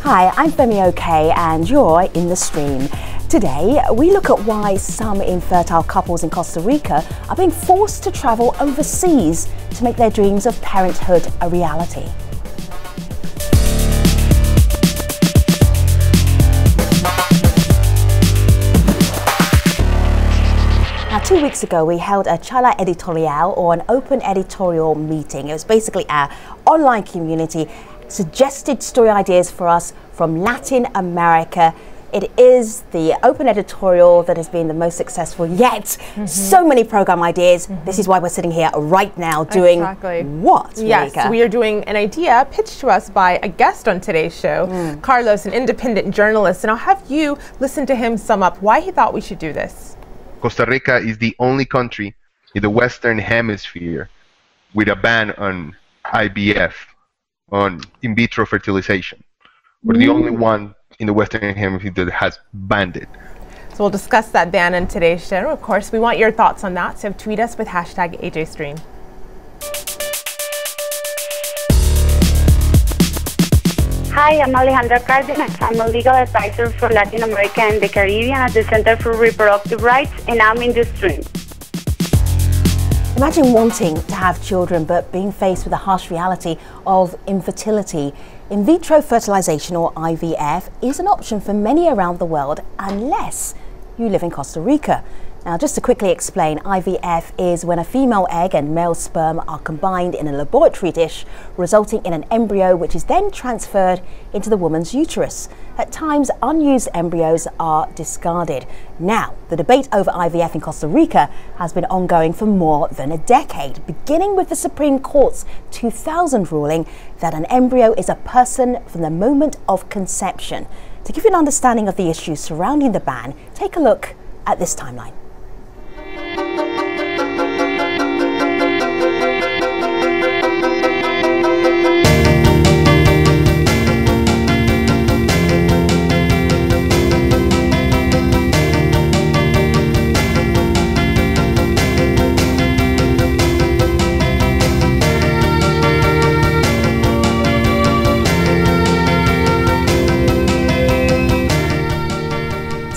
Hi, I'm Femi OK and you're in the stream. Today, we look at why some infertile couples in Costa Rica are being forced to travel overseas to make their dreams of parenthood a reality. Now, 2 weeks ago, we held a charla editorial, or an open editorial meeting. It was basically our online community suggested story ideas for us from Latin America. It is the open editorial that has been the most successful yet. So many program ideas. This is why we're sitting here right now doing what? Yes, Rica? we are doing an idea pitched to us by a guest on today's show, Carlos, an independent journalist, and I'll have you listen to him sum up why he thought we should do this. Costa Rica is the only country in the Western Hemisphere with a ban on IVF, on in-vitro fertilization. We're the only one in the Western Hemisphere that has banned it. So we'll discuss that ban in today's show. Of course, we want your thoughts on that, so tweet us with hashtag AJStream. Hi, I'm Alejandra Cardenas. I'm a legal advisor for Latin America and the Caribbean at the Center for Reproductive Rights, and I'm in the stream. Imagine wanting to have children but being faced with the harsh reality of infertility. In vitro fertilization, or IVF, is an option for many around the world unless you live in Costa Rica. Now, just to quickly explain, IVF is when a female egg and male sperm are combined in a laboratory dish, resulting in an embryo which is then transferred into the woman's uterus. At times, unused embryos are discarded. Now, the debate over IVF in Costa Rica has been ongoing for more than a decade, beginning with the Supreme Court's 2000 ruling that an embryo is a person from the moment of conception. To give you an understanding of the issues surrounding the ban, take a look at this timeline.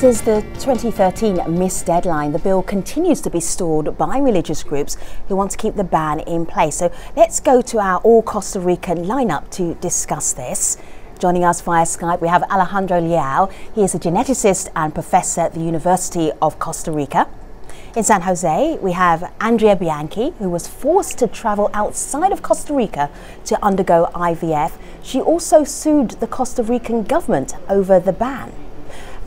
Since the 2013 missed deadline, the bill continues to be stalled by religious groups who want to keep the ban in place. So let's go to our all Costa Rican lineup to discuss this. Joining us via Skype, we have Alejandro Leal. He is a geneticist and professor at the University of Costa Rica. In San Jose, we have Andrea Bianchi, who was forced to travel outside of Costa Rica to undergo IVF. She also sued the Costa Rican government over the ban.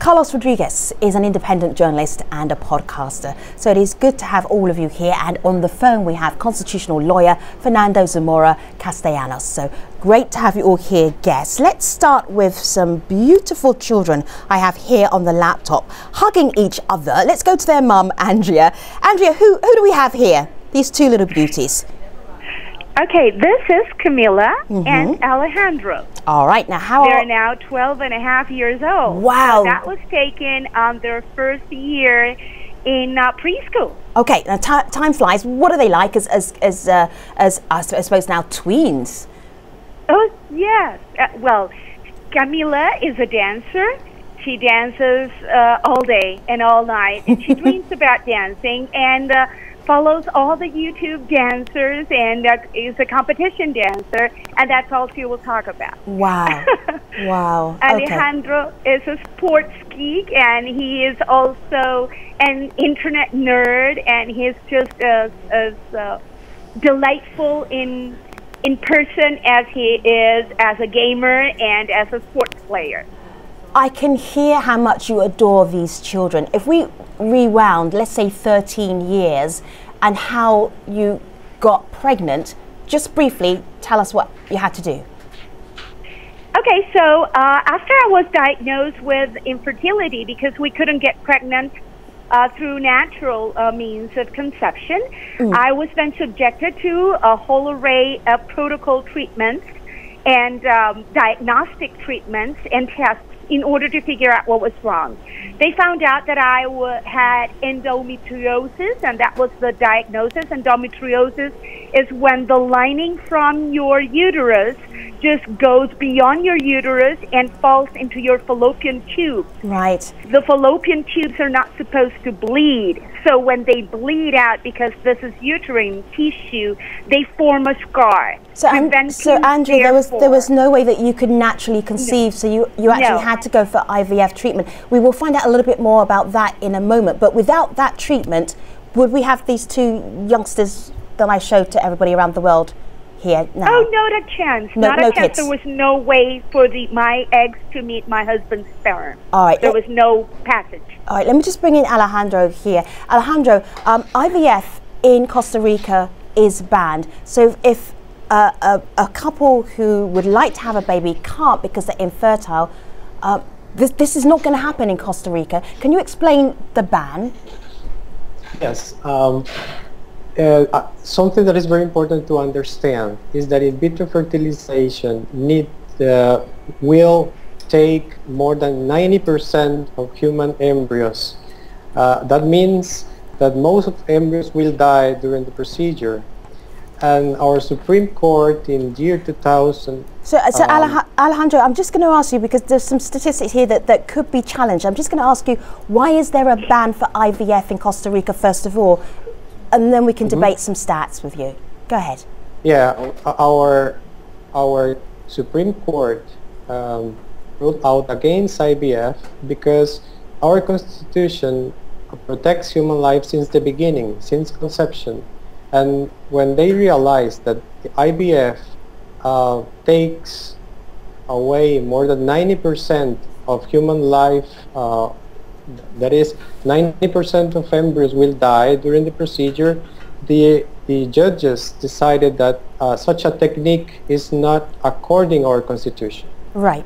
Carlos Rodriguez is an independent journalist and a podcaster, so it is good to have all of you here. And on the phone we have constitutional lawyer Fernando Zamora Castellanos. So great to have you all here, guests. Let's start with some beautiful children I have here on the laptop, hugging each other. Let's go to their mum, Andrea. Andrea, who do we have here? These two little beauties. Okay, this is Camila and Alejandro. All right, now They're now 12 and a half years old. Wow. So that was taken on their first year in preschool. Okay, now time flies. What are they like as I suppose now tweens? Oh, yes. Well, Camila is a dancer. She dances all day and all night, and she dreams about dancing and follows all the YouTube dancers and is a competition dancer, and that's all she will talk about. Wow. Wow. Alejandro is a sports geek, and he is also an internet nerd, and he's just as delightful in person as he is as a gamer and as a sports player. I can hear how much you adore these children. If we rewound, let's say 13 years, and how you got pregnant, just briefly tell us what you had to do. Okay, so after I was diagnosed with infertility because we couldn't get pregnant through natural means of conception, I was then subjected to a whole array of protocol treatments and diagnostic treatments and tests in order to figure out what was wrong. They found out that I had endometriosis, and that was the diagnosis. Endometriosis is when the lining from your uterus just goes beyond your uterus and falls into your fallopian tube. Right. The fallopian tubes are not supposed to bleed. So when they bleed out, because this is uterine tissue, they form a scar. So Andrew, there was no way that you could naturally conceive, so you actually had to go for IVF treatment. We will find out a little bit more about that in a moment, but without that treatment, would we have these two youngsters that I showed to everybody around the world here now? Oh, not a chance. Not a chance. Kids. There was no way for my eggs to meet my husband's sperm. All right. There was no passage. All right, let me just bring in Alejandro here. Alejandro, IVF in Costa Rica is banned. So if a couple who would like to have a baby can't because they're infertile, this is not going to happen in Costa Rica. Can you explain the ban? Yes. Something that is very important to understand is that in vitro fertilization will take more than 90% of human embryos. That means that most of embryos will die during the procedure. And our Supreme Court in year 2000... So Alejandro, I'm just going to ask you, because there's some statistics here that could be challenged. I'm just going to ask you, why is there a ban for IVF in Costa Rica, first of all? And then we can debate some stats with you. Go ahead. Yeah, our Supreme Court ruled out against IVF because our Constitution protects human life since the beginning, since conception. And when they realized that the IVF takes away more than 90% of human life, that is 90% of embryos will die during the procedure, the judges decided that such a technique is not according to our Constitution. Right.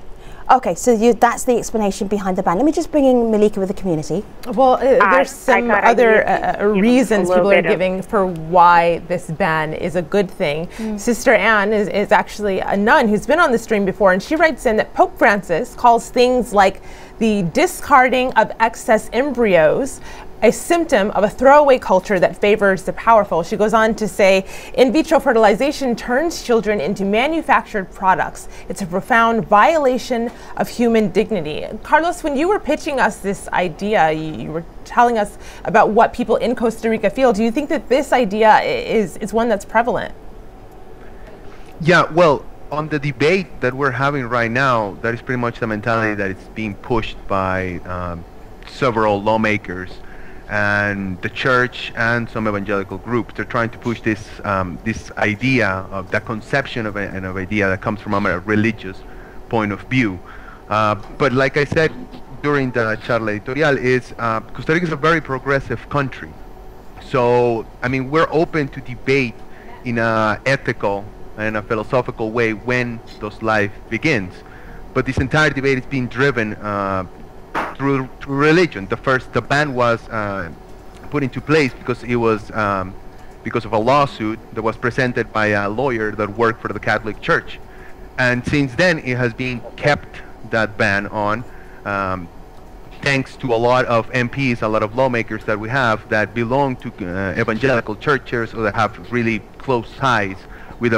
Okay, so that's the explanation behind the ban. Let me just bring in Malika with the community. Well, there's some other reasons people are giving for why this ban is a good thing. Sister Anne is actually a nun who's been on the stream before, and she writes in that Pope Francis calls things like the discarding of excess embryos a symptom of a throwaway culture that favors the powerful. She goes on to say, in vitro fertilization turns children into manufactured products. It's a profound violation of human dignity. Carlos, when you were pitching us this idea, you were telling us about what people in Costa Rica feel. Do you think that this idea is one that's prevalent? Yeah, well, on the debate that we're having right now, that is pretty much the mentality that is being pushed by several lawmakers and the church and some evangelical groups. They're trying to push this this idea of the conception of an idea that comes from a religious point of view. But like I said during the charla editorial, Costa Rica is a very progressive country. So, I mean, we're open to debate in a ethical and a philosophical way when those life begins. But this entire debate is being driven through religion. The ban was put into place because it was because of a lawsuit that was presented by a lawyer that worked for the Catholic Church, and since then it has been kept, that ban on, thanks to a lot of MPs, a lot of lawmakers that we have that belong to evangelical churches or that have really close ties with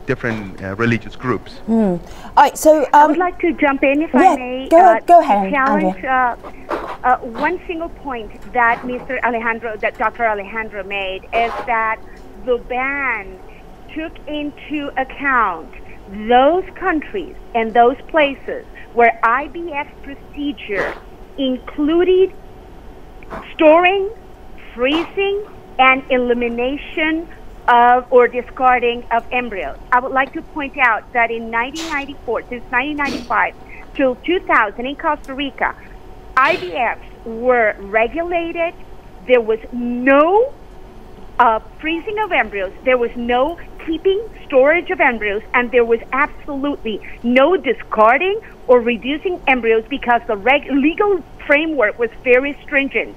different religious groups. All right, so I would like to jump in, if I may. Go ahead, challenge one single point that Dr. Alejandro made is that the ban took into account those countries and those places where IVF procedure included storing, freezing, and elimination of or discarding of embryos. I would like to point out that in 1994, since 1995 till 2000 in Costa Rica, IVFs were regulated. There was no freezing of embryos. There was no keeping, storage of embryos, and there was absolutely no discarding or reducing embryos because the legal framework was very stringent.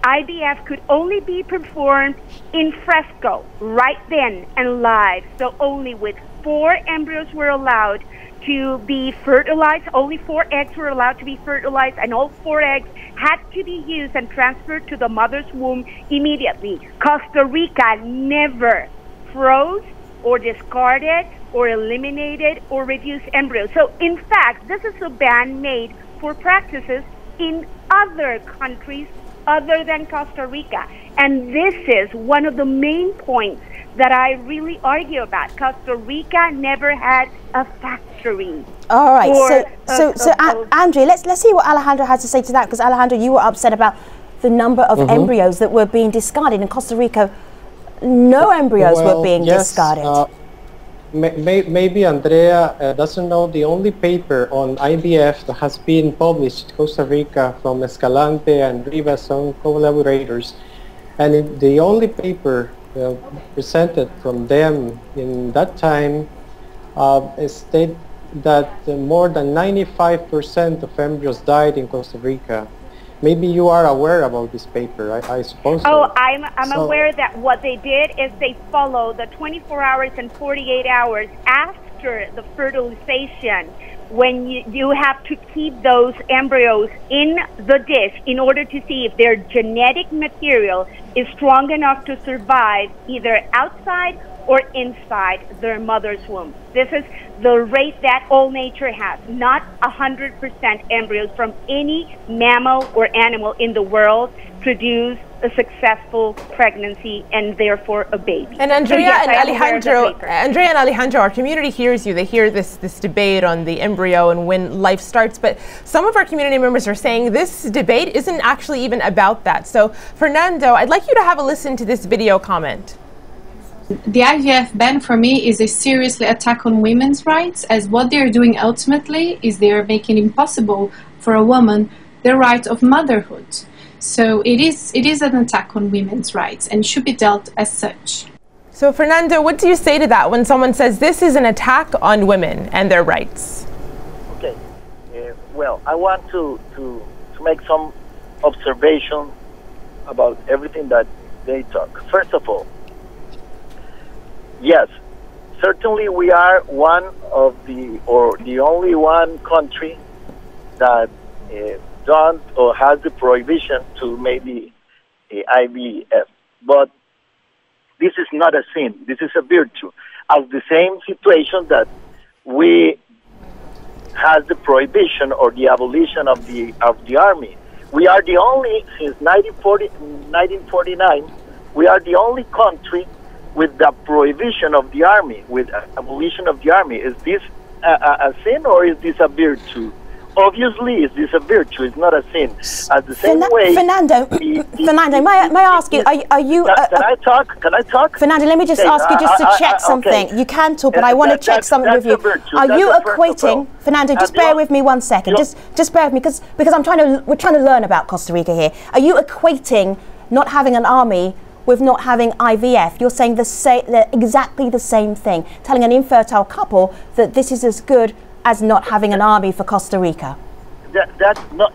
IVF could only be performed in fresco, right then and live. So only with 4 embryos were allowed to be fertilized. Only 4 eggs were allowed to be fertilized, and all 4 eggs had to be used and transferred to the mother's womb immediately. Costa Rica never froze or discarded or eliminated or reduced embryos. So in fact, this is a ban made for practices in other countries other than Costa Rica. And this is one of the main points that I really argue about. Costa Rica never had a factory. All right, Andrea, let's see what Alejandro has to say to that, because Alejandro, you were upset about the number of embryos that were being discarded. In Costa Rica, no embryos were being discarded. Maybe Andrea doesn't know the only paper on IVF that has been published in Costa Rica from Escalante and Rivas own collaborators, and the only paper presented from them in that time state that more than 95% of embryos died in Costa Rica. Maybe you are aware about this paper, I suppose. Oh, I'm aware that what they did is they follow the 24 hours and 48 hours after the fertilization, when you have to keep those embryos in the dish in order to see if their genetic material is strong enough to survive either outside or inside their mother's womb. This is the rate that all nature has, not 100% embryos from any mammal or animal in the world produce a successful pregnancy and therefore a baby. And Andrea and Alejandro, our community hears you. They hear this debate on the embryo and when life starts, but some of our community members are saying this debate isn't actually even about that. So Fernando, I'd like you to have a listen to this video comment. The IVF ban for me is a seriously attack on women's rights, as what they are doing ultimately is they are making impossible for a woman the right of motherhood. So it is an attack on women's rights and should be dealt as such. So Fernando, what do you say to that when someone says this is an attack on women and their rights? Okay, well, I want to make some observation about everything that they talk. First of all, yes, certainly we are one of the only one country that don't or has the prohibition to make the IVF. But this is not a sin. This is a virtue. As the same situation that we has the prohibition or the abolition of the army. We are the only, since 1949, we are the only country with the prohibition of the army, with abolition of the army. Is this a sin or is this a virtue? Obviously, is this a virtue? It's not a sin. As the same way, Fernando, may I ask you? Are you? Can I talk? Can I talk? Fernando, let me just ask you just to check something. Okay. You can talk, but I want to check something with you. Are you equating, Fernando? Just bear with me 1 second. Just bear with me, because we're trying to learn about Costa Rica here. Are you equating not having an army with not having IVF? You're saying exactly the same thing, telling an infertile couple that this is as good as not having an army for Costa Rica. That's not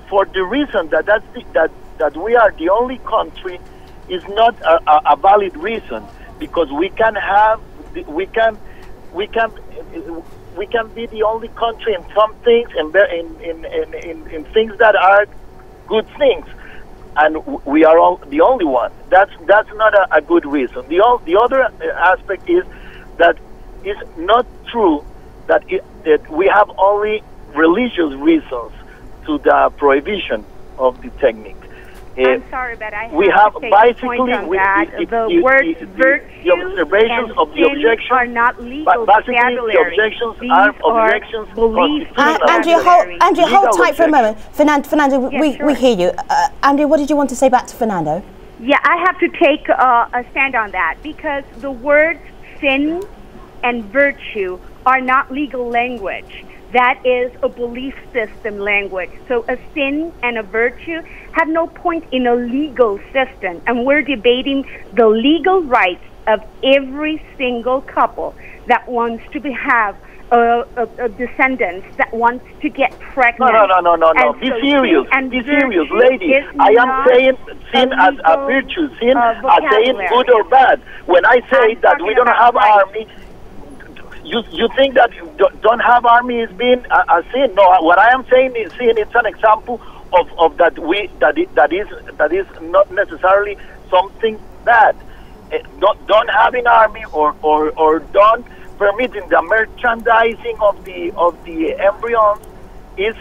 for the reason that we are the only country is not a valid reason, because we can be the only country in some things and in things that are good things, and we are all the only one. That's not a good reason. The other aspect is that it's not true that we have only religious reasons to the prohibition of the technique. I'm sorry, but I have we have to take basically point on that. The words virtue observations and of the objections are not legal basically vocabulary. the objections are objections Andrea, hold tight for a moment. Fernando, we hear you. Andrea, what did you want to say back to Fernando? Yeah, I have to take a stand on that, because the words sin and virtue are not legal language. That is a belief system language. So a sin and a virtue have no point in a legal system. And we're debating the legal rights of every single couple that wants to have a descendants, that wants to get pregnant. No. Be serious, lady. I am saying sin as a virtue, sin as saying good or bad. When I say that we don't have army, You think that don't have army is being a sin? No, what I am saying is it's an example of that is not necessarily something bad. Don't having army or don't permitting the merchandising of the embryons is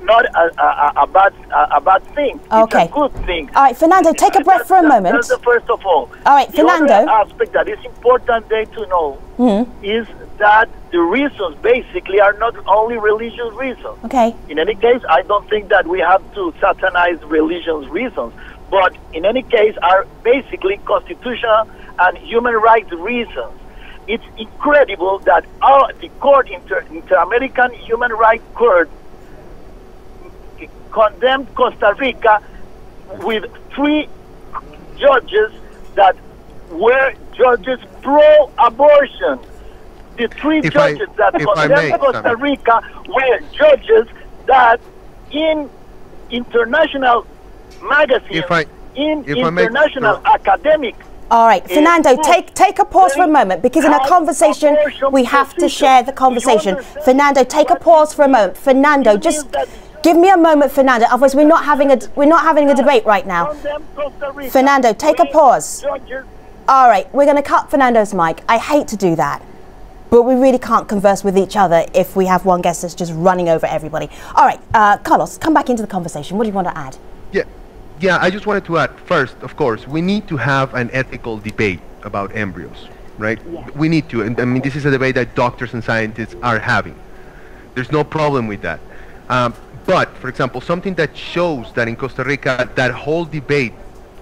not a bad thing. Okay. It's a good thing. All right, Fernando, take a breath for a moment. That's the first of all. All right, Fernando. The other aspect that is important there to know is that the reasons basically are not only religious reasons. Okay. In any case, I don't think that we have to satanize religious reasons, but in any case are basically constitutional and human rights reasons. It's incredible that the court, Inter-American Human Rights Court, condemned Costa Rica with 3 judges that were judges pro-abortion. The 3 judges that condemned Costa Rica were judges that in international magazines, international academic. All right, Fernando, take a pause for a moment, because in a conversation we have to share the conversation. Fernando, take a pause for a moment. Fernando, just give me a moment, Fernando. Otherwise, we're not having a debate right now. Fernando, take a pause. All right, we're going to cut Fernando's mic. I hate to do that, but we really can't converse with each other if we have one guest that's just running over everybody. All right, Carlos, come back into the conversation. What do you want to add? Yeah, I just wanted to add, first, of course, we need to have an ethical debate about embryos, right? Yeah. We need to, and I mean, this is a debate that doctors and scientists are having. There's no problem with that. But, for example, something that shows that in Costa Rica, that whole debate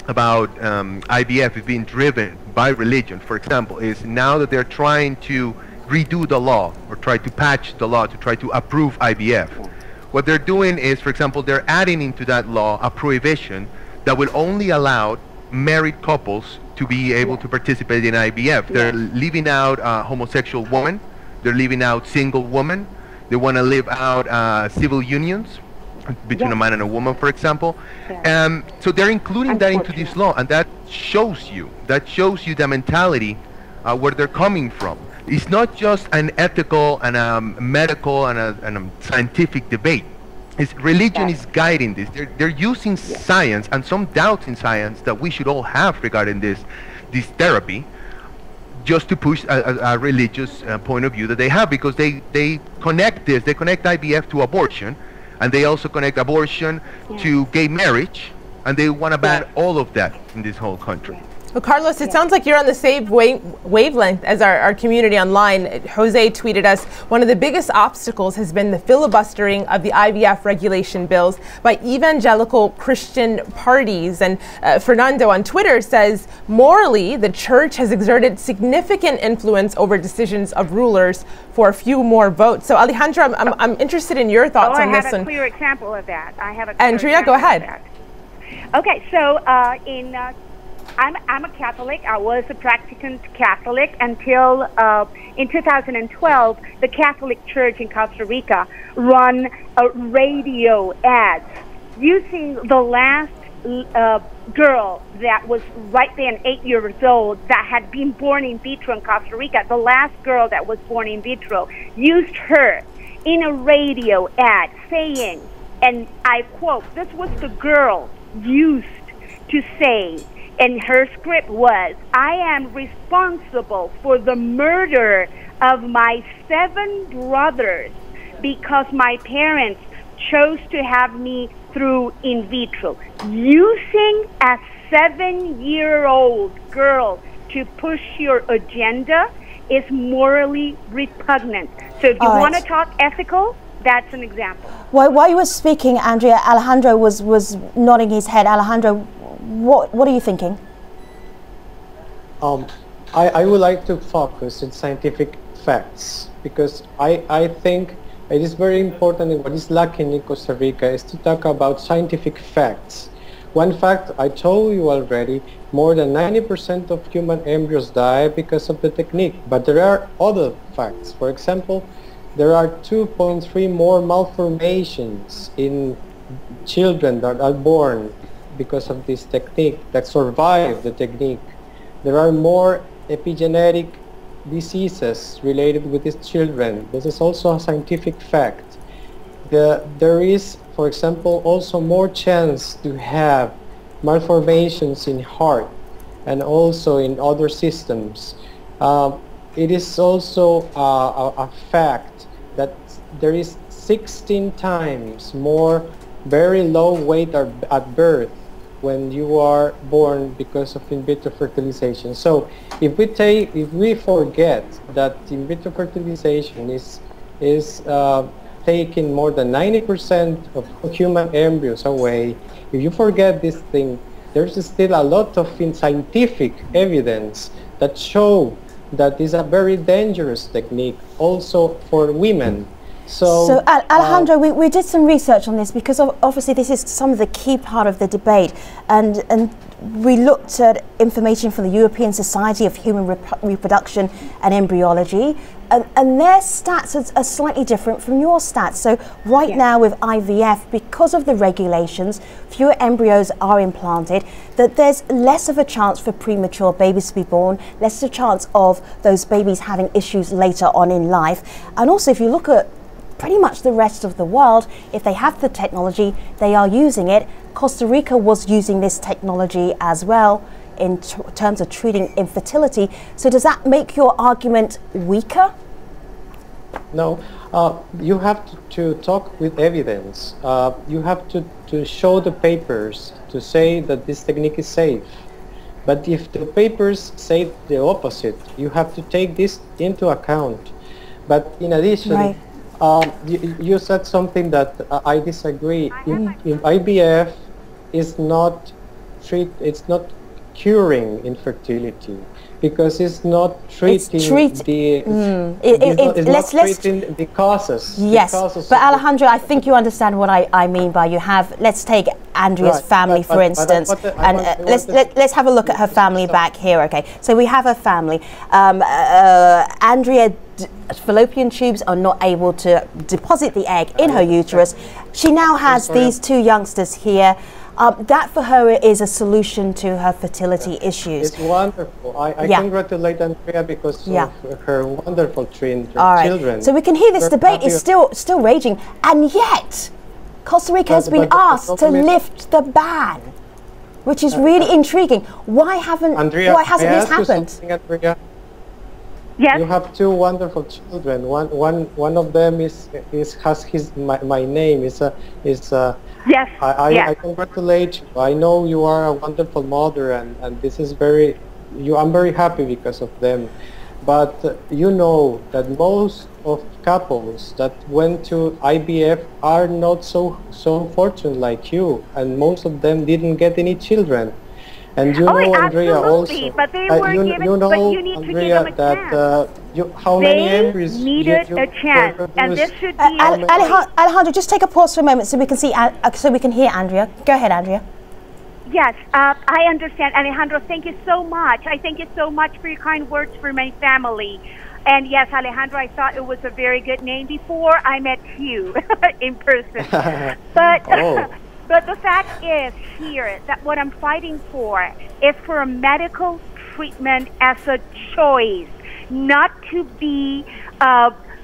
about IVF is being driven by religion, for example, is now that they're trying to redo the law, or try to patch the law to try to approve IVF. What they're doing is, for example, they're adding into that law a prohibition that will only allow married couples to be able to participate in IVF. They're leaving out homosexual women. They're leaving out single women. They want to leave out civil unions between a man and a woman, for example. So they're including that into this law, and that shows you the mentality where they're coming from. It's not just an ethical and a medical and a scientific debate. It's religion is guiding this. They're using science and some doubts in science that we should all have regarding this therapy, just to push a religious point of view that they have, because they connect IVF to abortion, and they also connect abortion to gay marriage, and they want to ban all of that in this whole country. Well, Carlos, it sounds like you're on the same wavelength as our community online. Jose tweeted us, one of the biggest obstacles has been the filibustering of the IVF regulation bills by evangelical Christian parties. And Fernando on Twitter says, morally, the church has exerted significant influence over decisions of rulers for a few more votes. So Alejandra, I'm interested in your thoughts on this. I have a clear example of that. Andrea, go ahead. Okay, so I'm a Catholic. I was a practicant Catholic until in 2012, the Catholic Church in Costa Rica run radio ads using the last girl that was right then 8 years old that had been born in vitro in Costa Rica. The last girl that was born in vitro, used her in a radio ad saying, and I quote, this was the girl used to say, and her script was, I am responsible for the murder of my 7 brothers because my parents chose to have me through in vitro. Using a 7-year-old girl to push your agenda is morally repugnant. So if you want to talk ethical, that's an example. While you were speaking, Andrea, Alejandro was nodding his head. Alejandro, what are you thinking? I would like to focus on scientific facts, because I think it is very important, and what is lacking in Costa Rica is to talk about scientific facts. One fact I told you already, more than 90% of human embryos die because of the technique, but there are other facts. For example, there are 2.3 more malformations in children that are born because of this technique, that survive the technique. There are more epigenetic diseases related with these children. This is also a scientific fact. There is, for example, also more chance to have malformations in heart and also in other systems. It is also a fact that there is 16 times more very low weight at birth when you are born because of in vitro fertilization. So if we forget that in vitro fertilization is taking more than 90% of human embryos away, if you forget this thing, there's still a lot of scientific evidence that show that is a very dangerous technique also for women. So Alejandro, we did some research on this because obviously this is some of the key part of the debate, and we looked at information from the European Society of Human Reproduction and Embryology, and their stats are slightly different from your stats. So right now with IVF, because of the regulations, fewer embryos are implanted, that there's less of a chance for premature babies to be born, less of a chance of those babies having issues later on in life. And also if you look at pretty much the rest of the world, if they have the technology, they are using it. Costa Rica was using this technology as well in terms of treating infertility. So does that make your argument weaker? No, you have to talk with evidence. You have to show the papers to say that this technique is safe. But if the papers say the opposite, you have to take this into account. But in addition, you said something that I disagree. In IVF is not it's not curing infertility, because it's not treating the causes. Yes, the causes, but Alejandro, I think you understand what I mean by you have. Let's take Andrea's family, for instance, and let's have a look at her family back here. Okay, so we have her family. Andrea. Fallopian tubes are not able to deposit the egg in her uterus. She now has these two youngsters here. That for her is a solution to her fertility issues. It's wonderful. I congratulate Andrea because of her wonderful children. So we can hear this debate is still raging, and yet Costa Rica has been asked to lift the ban, which is really intriguing. Why hasn't this happened? Yes. You have two wonderful children. One of them has my name. Yes. I congratulate you. I know you are a wonderful mother, and this is I'm very happy because of them. But you know that most of couples that went to IVF are not so fortunate like you, and most of them didn't get any children. And you know, Andrea, also, but they were given, but you need Andrea, to give them a chance. How many embryos needed a chance, and this should be Alejandro, just take a pause for a moment so we can see, so we can hear Andrea. Go ahead, Andrea. Yes, I understand, Alejandro. Thank you so much. I thank you so much for your kind words for my family. And yes, Alejandro, I thought it was a very good name before I met you in person. But. But the fact is here that what I'm fighting for is for a medical treatment as a choice, not to be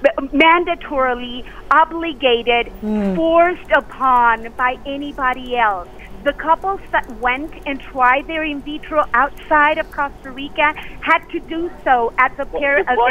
mandatorily obligated, forced upon by anybody else. The couples that went and tried their in vitro outside of Costa Rica had to do so at the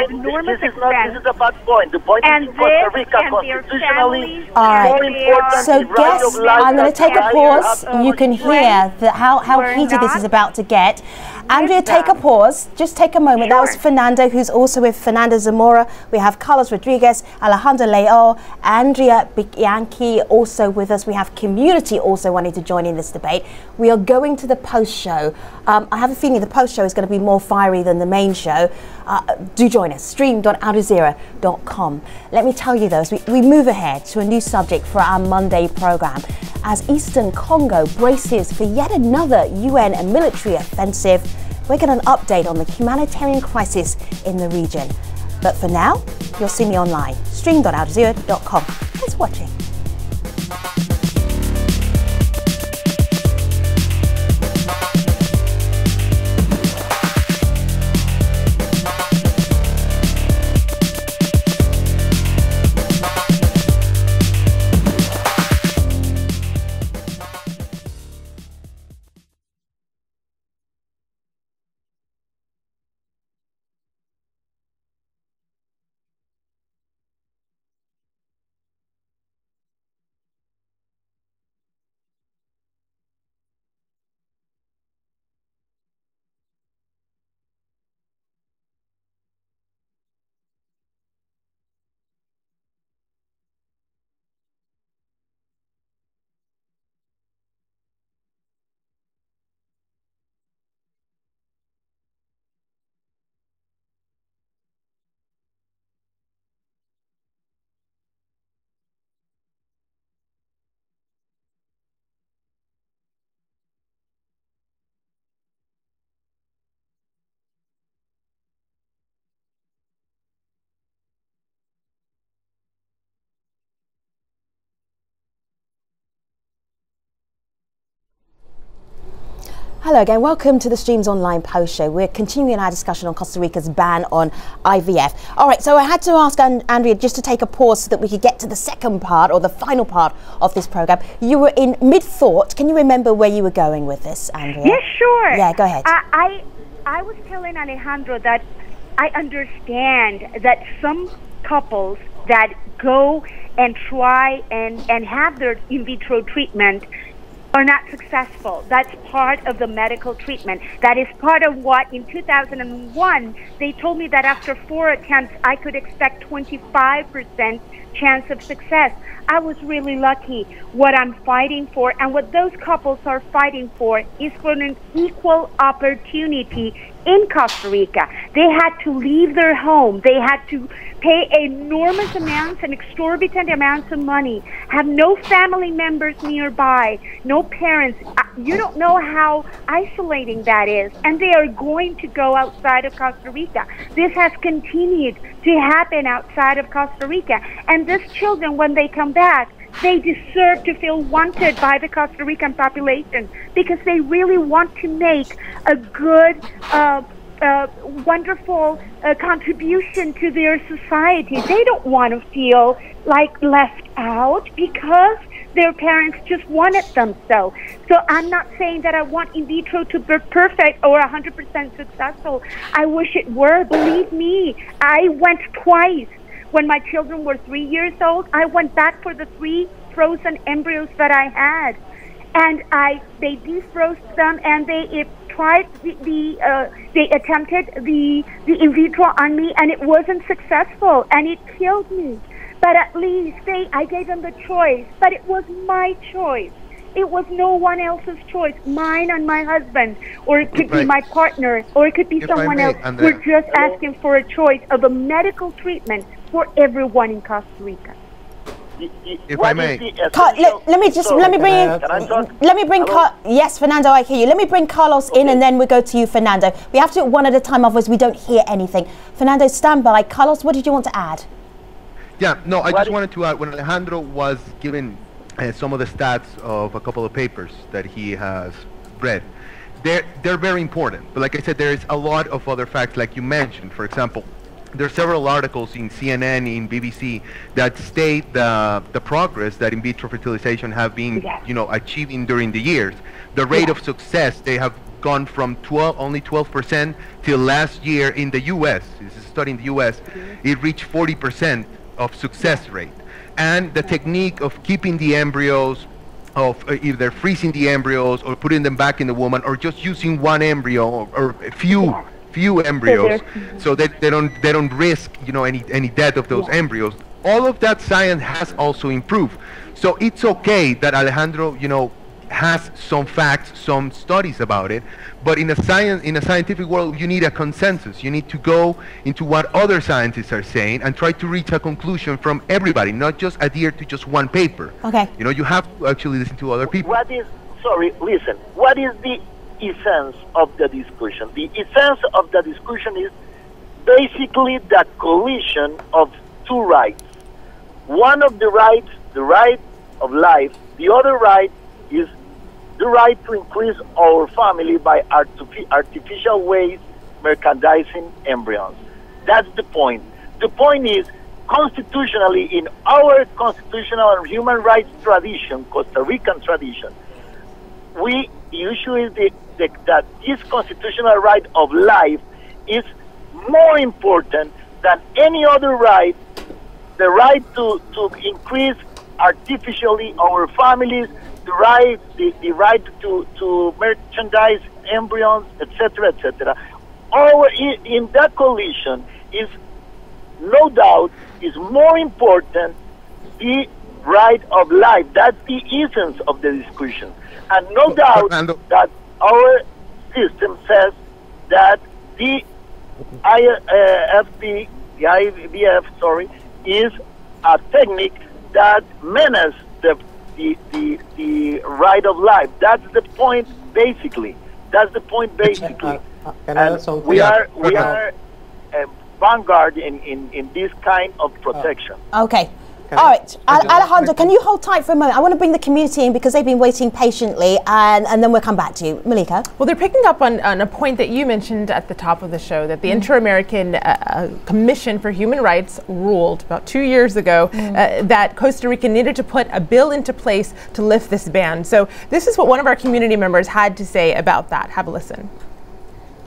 enormous expense. This is a bad point. The point is in Costa Rica constitutionally more important. So guess I'm going to take a pause. You can hear how heated this is about to get. Andrea, take a pause. Just take a moment. That was Fernando, who's also with Fernanda Zamora. We have Carlos Rodriguez, Alejandro Leo, Andrea Bianchi also with us. We have Community also wanting to join in this debate. We are going to the post show. I have a feeling the post show is going to be more fiery than the main show. Do join us, stream.aljazeera.com. Let me tell you though, as we move ahead to a new subject for our Monday program, as Eastern Congo braces for yet another UN military offensive, we're getting an update on the humanitarian crisis in the region. But for now, you'll see me online, stream.aljazeera.com. Thanks for watching. Hello again, welcome to the Streams Online Post Show. We're continuing our discussion on Costa Rica's ban on IVF. All right, so I had to ask Andrea just to take a pause so that we could get to the second part or the final part of this program. You were in mid-thought. Can you remember where you were going with this, Andrea? Yes, sure. Yeah, go ahead. I was telling Alejandro that I understand that some couples that go and try and have their in vitro treatment are not successful. That's part of the medical treatment. That is part of what in 2001 they told me that after 4 attempts I could expect 25% chance of success. I was really lucky. What I'm fighting for and what those couples are fighting for is for an equal opportunity in Costa Rica. They had to leave their home. They had to pay enormous amounts and exorbitant amounts of money, have no family members nearby, no parents. You don't know how isolating that is. And they are going to go outside of Costa Rica. This has continued to happen outside of Costa Rica. And these children, when they come back, they deserve to feel wanted by the Costa Rican population because they really want to make a good, wonderful contribution to their society. They don't want to feel like left out because their parents just wanted them so. So I'm not saying that I want in vitro to be perfect or 100% successful. I wish it were. Believe me, I went twice. When my children were 3 years old, I went back for the 3 frozen embryos that I had, and they defroze them, and they tried they attempted the in vitro on me, and it wasn't successful, and it killed me. But at least I gave them the choice, but it was my choice. It was no one else's choice, mine and my husband, or it could be my partner, or it could be someone else. We're just asking for a choice of a medical treatment for everyone in Costa Rica. If I may, yes, Fernando, I hear you. Let me bring Carlos in, and then we go to you, Fernando. We have to do it one at a time, otherwise we don't hear anything. Fernando, stand by. Carlos, what did you want to add? Yeah, no, I just wanted to add, when Alejandro was given some of the stats of a couple of papers that he has read, they're very important. But like I said, there is a lot of other facts, like you mentioned. For example, there are several articles in CNN, in BBC, that state the progress that in vitro fertilization have been, achieving during the years. The rate of success, they have gone from only 12% till last year in the U.S. This is a study in the U.S. It reached 40% of success rate. And the technique of keeping the embryos, of either freezing the embryos or putting them back in the woman, or just using one embryo or a few embryos, so that they don't risk any death of those embryos. All of that science has also improved. So it's okay that Alejandro has some facts, some studies about it, but in a scientific world, you need a consensus. You need to go into what other scientists are saying and try to reach a conclusion from everybody, not just adhere to just one paper. Okay. You have to actually listen to other people. What is the essence of the discussion? The essence of the discussion is basically the collision of two rights. One of the rights, the right of life. The other right is the right to increase our family by artificial ways, merchandising embryos. That's the point. The point is, constitutionally, in our constitutional and human rights tradition, Costa Rican tradition, we usually that this constitutional right of life is more important than any other right. The right to increase artificially our families, the right to merchandise embryos, etc., etc. In that collision is no doubt is more important the right of life. That's the essence of the discussion, and no doubt that our system says that the IVF, is a technique that menaces the right of life. That's the point, basically. That's the point, basically. We are vanguard in this kind of protection. Okay. All right, Alejandro, can you hold tight for a moment? I want to bring the community in because they've been waiting patiently, and then we'll come back to you. Malika? Well, they're picking up on a point that you mentioned at the top of the show, that the Inter-American Commission for Human Rights ruled about 2 years ago that Costa Rica needed to put a bill into place to lift this ban. So this is what one of our community members had to say about that. Have a listen.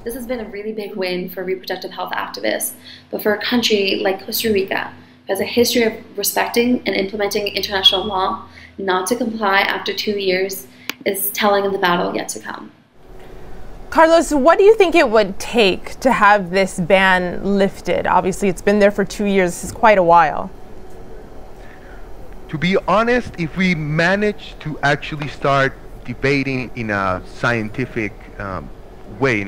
This has been a really big win for reproductive health activists, but for a country like Costa Rica, has a history of respecting and implementing international law, not to comply after 2 years is telling of the battle yet to come. Carlos, what do you think it would take to have this ban lifted? Obviously, it's been there for 2 years. This is quite a while. To be honest, if we manage to actually start debating in a scientific way,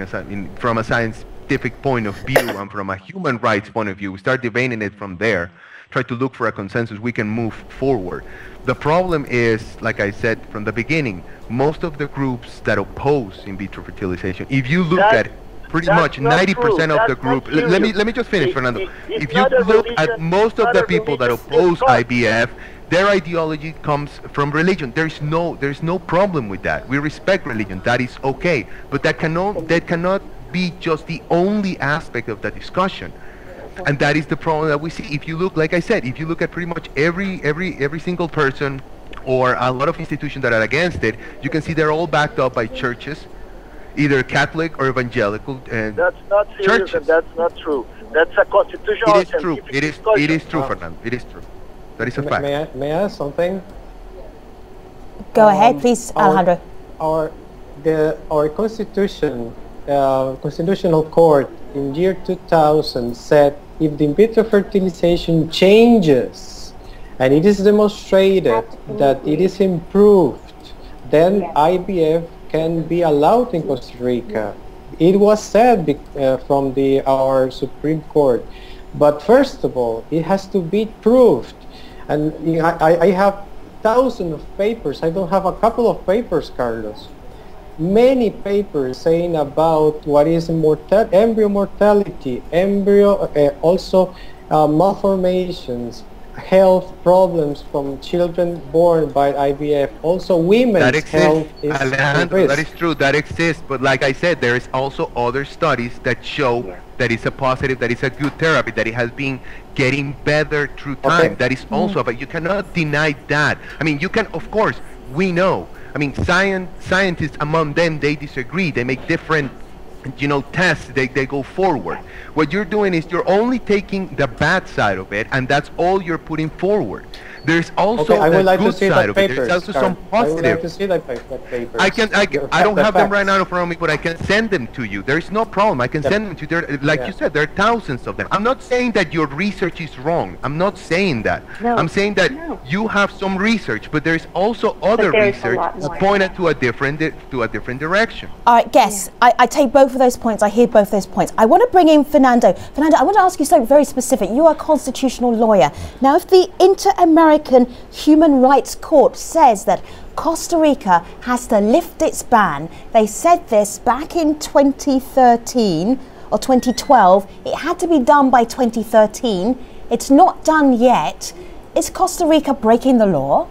from a scientific point of view and from a human rights point of view, we start debating it from there, try to look for a consensus, we can move forward. The problem is, like I said from the beginning, most of the groups that oppose in vitro fertilization, if you look at pretty much 90% of the group, let me just finish, Fernando. If you look at most of the people that oppose IVF, their ideology comes from religion. There's no problem with that. We respect religion. That is okay. But that cannot be just the only aspect of the discussion. And that is the problem that we see. If you look, like I said, if you look at pretty much every single person or a lot of institutions that are against it, you can see they're all backed up by churches, either Catholic or evangelical. And that's not serious, and that's not true. That's a constitutional. It is true. It is true, Fernando. It is true. That is a fact. May I ask something? Go ahead, please, Alejandro. Our constitution, constitutional court in year 2000 said if the in vitro fertilization changes and it is demonstrated that it is improved, then IVF can be allowed in Costa Rica. It was said from our Supreme Court. But first of all, it has to be proved. And I have thousands of papers. I don't have a couple of papers, Carlos. Many papers saying about what is embryo mortality, also malformations, health problems from children born by IVF. Also, women's health is at risk. That is true. That exists. But like I said, there is also other studies that show that it's a positive, that it's a good therapy, that it has been getting better through time. Okay. That is also, but you cannot deny that. I mean, you can, of course, we know. I mean, scientists among them, they disagree. They make different, tests. They go forward. What you're doing is you're only taking the bad side of it, and that's all you're putting forward. There's also the good side of it. There's also some positive. I would like to see that papers. I don't have them right now in front of me, but I can send them to you. There is no problem. I can send them to you. Like you said, there are thousands of them. I'm not saying that your research is wrong. I'm not saying that. No. I'm saying that you have some research, but there's also other research pointed to a different direction. All right, guess. I take both of those points. I hear both of those points. I want to bring in Fernando. Fernando, I want to ask you something very specific. You are a constitutional lawyer. Now, if the Inter-American Human Rights Court says that Costa Rica has to lift its ban, they said this back in 2013 or 2012, it had to be done by 2013, it's not done yet. Is Costa Rica breaking the law?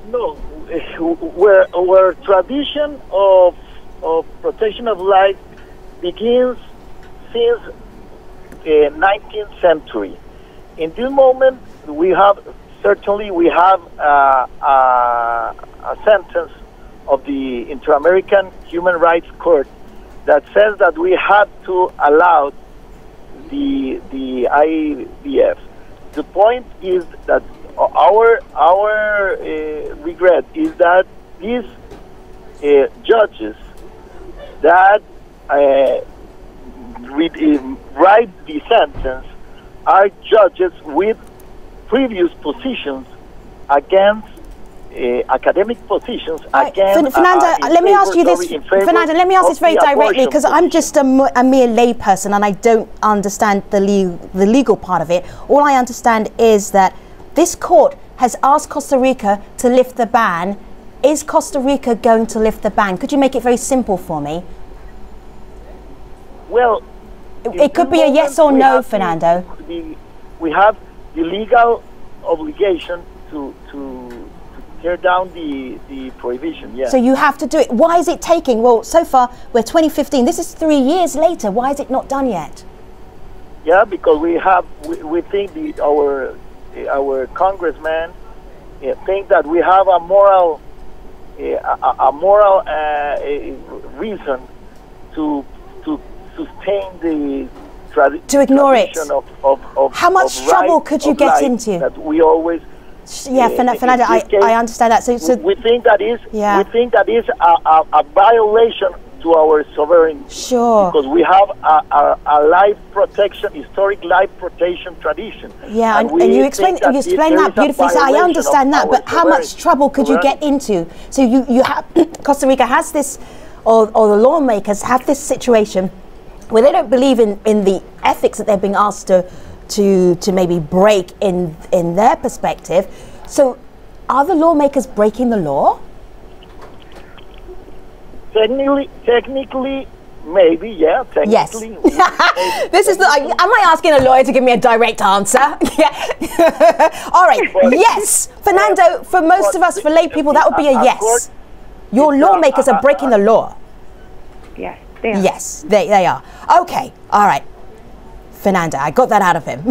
No, where tradition of protection of life begins since the 19th century. In this moment, we have a sentence of the Inter-American Human Rights Court that says that we have to allow the IVF. The point is that our regret is that these judges that write the sentence are judges with previous positions against academic positions against. Fernando, let me ask you this. Fernando, let me ask this very directly, because I'm just a mere layperson and I don't understand the legal part of it. All I understand is that this court has asked Costa Rica to lift the ban. Is Costa Rica going to lift the ban? Could you make it very simple for me? Well, it could be a yes or no, Fernando. We have legal obligation to tear down the prohibition. Yeah. So you have to do it. Why is it taking? Well, so far we're 2015. This is 3 years later. Why is it not done yet? Yeah, because we think our congressman think that we have a moral reason to sustain the to ignore it. Of how much trouble could you get into? That we always. Yeah, Fernando, I understand that. So we think that is a violation to our sovereignty. Sure. Because we have a life protection, historic life protection tradition. Yeah, and you explain that beautifully. So I understand that, but how much trouble could you get into? So you have Costa Rica has this, or the lawmakers have this situation where they don't believe in the ethics that they're being asked to maybe break in their perspective. So are the lawmakers breaking the law? Technically, maybe, yeah. Technically. Yes. This is. Am I asking a lawyer to give me a direct answer? Yeah. All right. Yes, Fernando. For most of us, for lay people, that would be a yes. Your lawmakers are breaking the law. Yes, they are. Yes, they are. Okay. All right. Fernando, I got that out of him.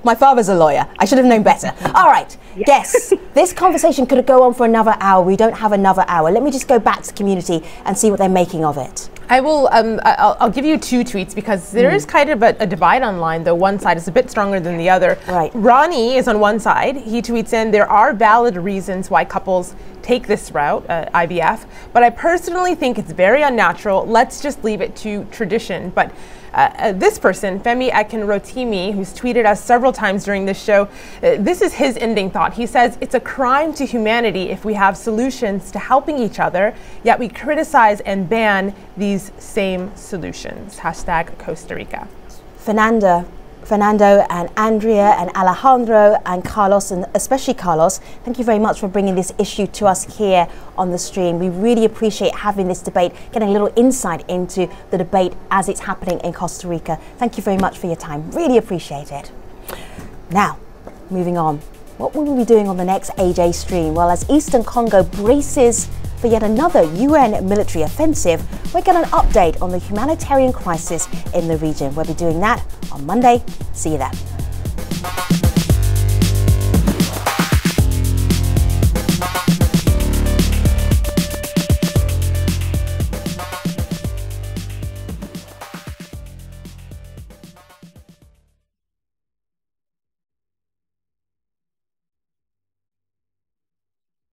My father's a lawyer. I should have known better. All right. Yes. This conversation could go on for another hour. We don't have another hour. Let me just go back to the community and see what they're making of it. I will. I'll give you 2 tweets because there is kind of a divide online. Though one side is a bit stronger than the other. Right. Ronnie is on one side. He tweets in, there are valid reasons why couples take this route, IVF, but I personally think it's very unnatural. Let's just leave it to tradition. But this person, Femi Akinrotimi, who's tweeted us several times during this show, this is his ending thought. He says, it's a crime to humanity if we have solutions to helping each other, yet we criticize and ban these same solutions. Hashtag Costa Rica. Fernando and Andrea and Alejandro and Carlos, and especially Carlos, thank you very much for bringing this issue to us here on the stream. We really appreciate having this debate, getting a little insight into the debate as it's happening in Costa Rica. Thank you very much for your time. Really appreciate it. Now, moving on. What will we be doing on the next AJ stream? Well, as Eastern Congo braces for yet another UN military offensive, we'll get an update on the humanitarian crisis in the region. We'll be doing that on Monday. See you there.